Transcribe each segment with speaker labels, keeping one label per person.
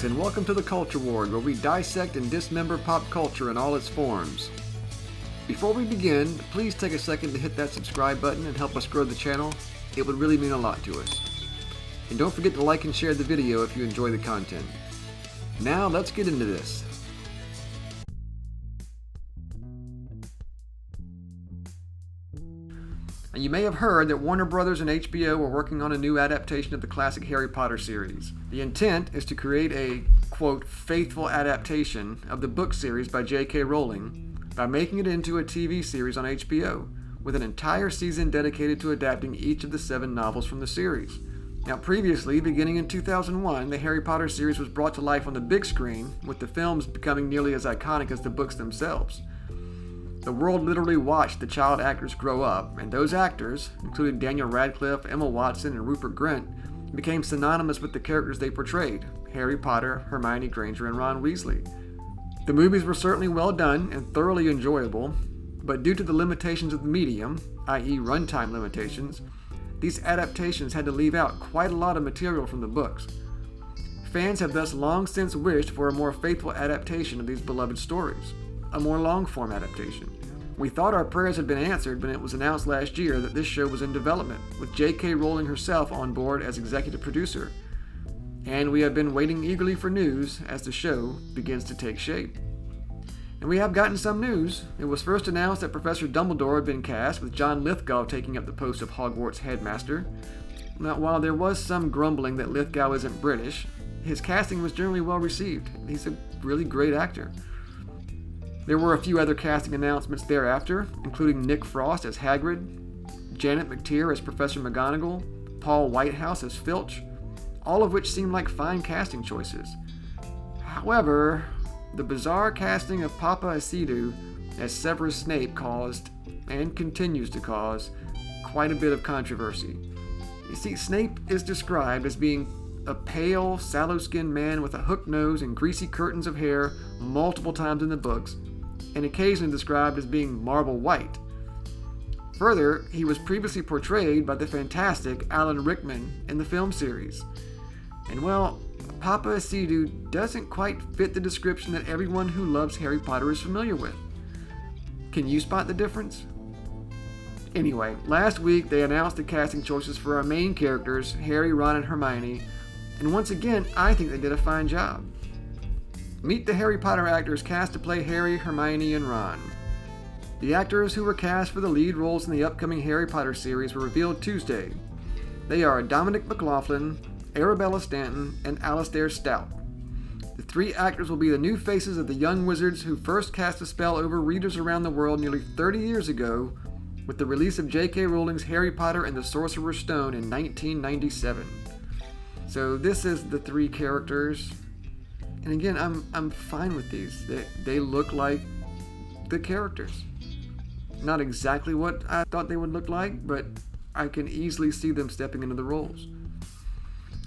Speaker 1: Greetings and welcome to the Culture Ward, where we dissect and dismember pop culture in all its forms. Before we begin, please take a second to hit that subscribe button and help us grow the channel. It would really mean a lot to us. And don't forget to like and share the video if you enjoy the content. Now let's get into this. You may have heard that Warner Brothers and HBO were working on a new adaptation of the classic Harry Potter series. The intent is to create a, quote, faithful adaptation of the book series by J.K. Rowling by making it into a TV series on HBO, with an entire season dedicated to adapting each of the 7 novels from the series. Now previously, beginning in 2001, the Harry Potter series was brought to life on the big screen, with the films becoming nearly as iconic as the books themselves. The world literally watched the child actors grow up, and those actors, including Daniel Radcliffe, Emma Watson, and Rupert Grint, became synonymous with the characters they portrayed: Harry Potter, Hermione Granger, and Ron Weasley. The movies were certainly well done and thoroughly enjoyable, but due to the limitations of the medium, i.e. runtime limitations, these adaptations had to leave out quite a lot of material from the books. Fans have thus long since wished for a more faithful adaptation of these beloved stories. A more long-form adaptation. We thought our prayers had been answered when it was announced last year that this show was in development, with J.K. Rowling herself on board as executive producer. And we have been waiting eagerly for news as the show begins to take shape. And we have gotten some news. It was first announced that Professor Dumbledore had been cast, with John Lithgow taking up the post of Hogwarts headmaster. Now, while there was some grumbling that Lithgow isn't British, his casting was generally well received. He's a really great actor. There were a few other casting announcements thereafter, including Nick Frost as Hagrid, Janet McTeer as Professor McGonagall, Paul Whitehouse as Filch, all of which seemed like fine casting choices. However, the bizarre casting of Papa Acidu as Severus Snape caused, and continues to cause, quite a bit of controversy. You see, Snape is described as being a pale, sallow-skinned man with a hooked nose and greasy curtains of hair multiple times in the books, and occasionally described as being marble white. Further, he was previously portrayed by the fantastic Alan Rickman in the film series. And well, Papa Acidu doesn't quite fit the description that everyone who loves Harry Potter is familiar with. Can you spot the difference? Anyway, last week they announced the casting choices for our main characters, Harry, Ron, and Hermione, and once again, I think they did a fine job. Meet the Harry Potter actors cast to play Harry, Hermione, and Ron. The actors who were cast for the lead roles in the upcoming Harry Potter series were revealed Tuesday. They are Dominic McLaughlin, Arabella Stanton, and Alastair Stout. The 3 actors will be the new faces of the young wizards who first cast a spell over readers around the world nearly 30 years ago with the release of J.K. Rowling's Harry Potter and the Sorcerer's Stone in 1997. So this is the 3 characters. And again, I'm fine with these. They look like the characters. Not exactly what I thought they would look like, but I can easily see them stepping into the roles.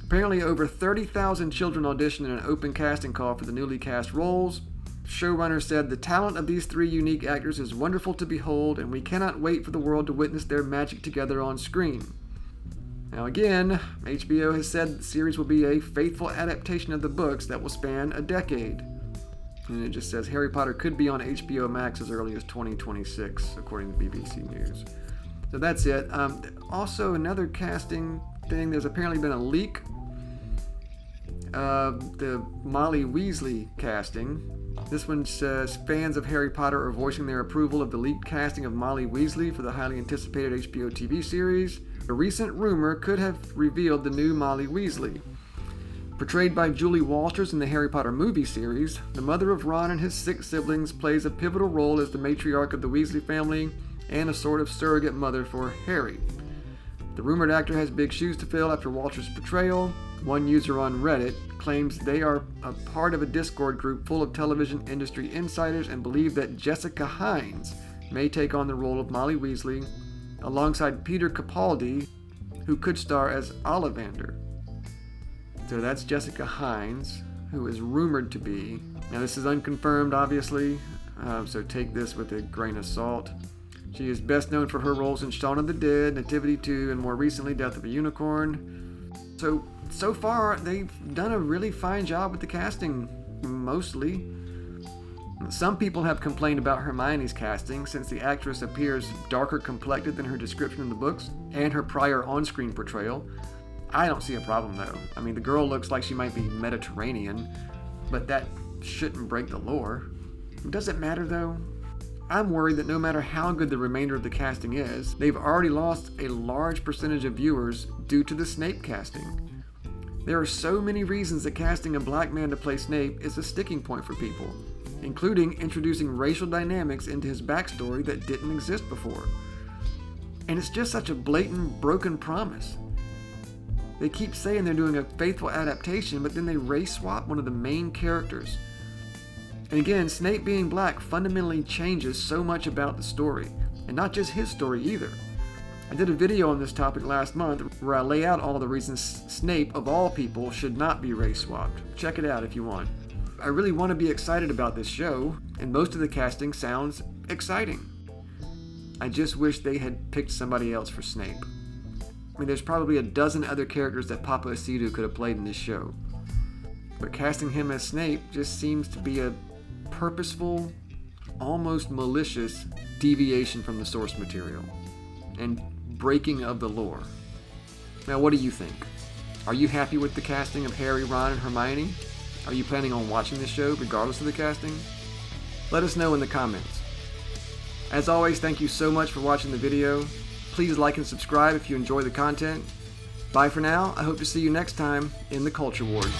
Speaker 1: Apparently, over 30,000 children auditioned in an open casting call for the newly cast roles. Showrunner said, "The talent of these 3 unique actors is wonderful to behold, and we cannot wait for the world to witness their magic together on screen." Now again, HBO has said the series will be a faithful adaptation of the books that will span a decade. And it just says Harry Potter could be on HBO Max as early as 2026, according to BBC News. So that's it. Also, another casting thing, there's apparently been a leak of the Molly Weasley casting. This one says fans of Harry Potter are voicing their approval of the leaked casting of Molly Weasley for the highly anticipated HBO TV series. A recent rumor could have revealed the new Molly Weasley. Portrayed by Julie Walters in the Harry Potter movie series, the mother of Ron and his 6 siblings plays a pivotal role as the matriarch of the Weasley family and a sort of surrogate mother for Harry. The rumored actor has big shoes to fill after Walters' portrayal. One user on Reddit claims they are a part of a Discord group full of television industry insiders and believe that Jessica Hines may take on the role of Molly Weasley alongside Peter Capaldi, who could star as Ollivander. So that's Jessica Hines, who is rumored to be. Now this is unconfirmed, obviously, so take this with a grain of salt. She is best known for her roles in Shaun of the Dead, Nativity 2, and more recently Death of a Unicorn. So far, they've done a really fine job with the casting, mostly. Some people have complained about Hermione's casting since the actress appears darker complected than her description in the books and her prior on-screen portrayal. I don't see a problem though. I mean, the girl looks like she might be Mediterranean, but that shouldn't break the lore. Does it matter though? I'm worried that no matter how good the remainder of the casting is, they've already lost a large percentage of viewers due to the Snape casting. There are so many reasons that casting a black man to play Snape is a sticking point for people, including introducing racial dynamics into his backstory that didn't exist before. And it's just such a blatant, broken promise. They keep saying they're doing a faithful adaptation, but then they race swap one of the main characters. And again, Snape being black fundamentally changes so much about the story, and not just his story either. I did a video on this topic last month where I lay out all the reasons Snape, of all people, should not be race swapped. Check it out if you want. I really want to be excited about this show, and most of the casting sounds exciting. I just wish they had picked somebody else for Snape. I mean, there's probably a dozen other characters that Papa Aceto could have played in this show. But casting him as Snape just seems to be a purposeful, almost malicious deviation from the source material and breaking of the lore. Now, what do you think? Are you happy with the casting of Harry, Ron, and Hermione? Are you planning on watching this show regardless of the casting? Let us know in the comments. As always, thank you so much for watching the video. Please like and subscribe if you enjoy the content. Bye for now. I hope to see you next time in the Culture Ward.